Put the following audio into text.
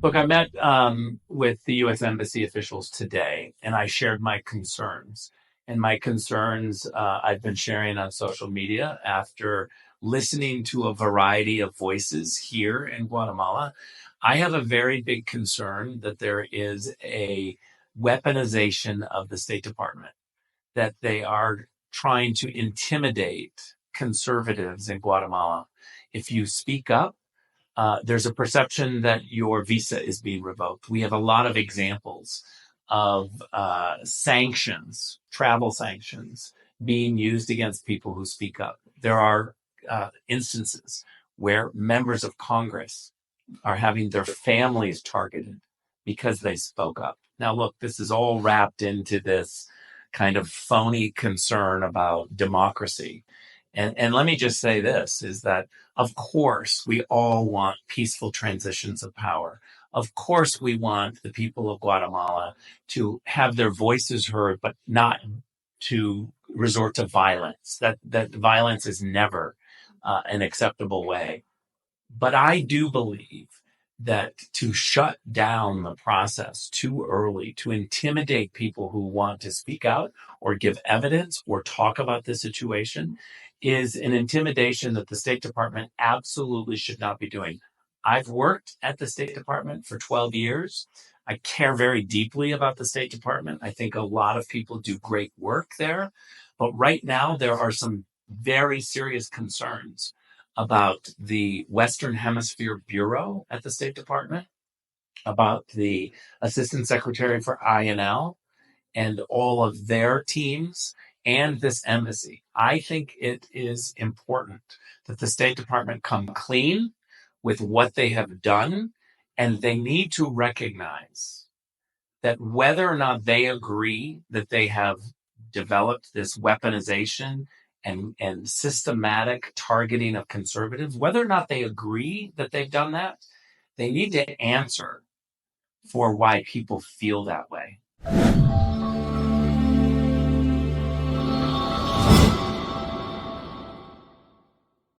Look, I met with the U.S. Embassy officials today, and I shared my concerns. And my concerns I've been sharing on social media after listening to a variety of voices here in Guatemala. I have a very big concern that there is a weaponization of the State Department, that they are trying to intimidate conservatives in Guatemala. If you speak up, there's a perception that your visa is being revoked. We have a lot of examples of sanctions, travel sanctions, being used against people who speak up. There are instances where members of Congress are having their families targeted because they spoke up. Now, look, this is all wrapped into this kind of phony concern about democracy. And let me just say this, is that, of course, we all want peaceful transitions of power. Of course, we want the people of Guatemala to have their voices heard, but not to resort to violence. That violence is never an acceptable way. But I do believe that to shut down the process too early, to intimidate people who want to speak out or give evidence or talk about the situation, is an intimidation that the State Department absolutely should not be doing. I've worked at the State Department for 12 years. I care very deeply about the State Department. I think a lot of people do great work there. But right now, there are some very serious concerns about the Western Hemisphere Bureau at the State Department, about the Assistant Secretary for INL and all of their teams, and this embassy. I think it is important that the State Department come clean with what they have done, and they need to recognize that whether or not they agree that they have developed this weaponization and systematic targeting of conservatives, whether or not they agree that they've done that, they need to answer for why people feel that way.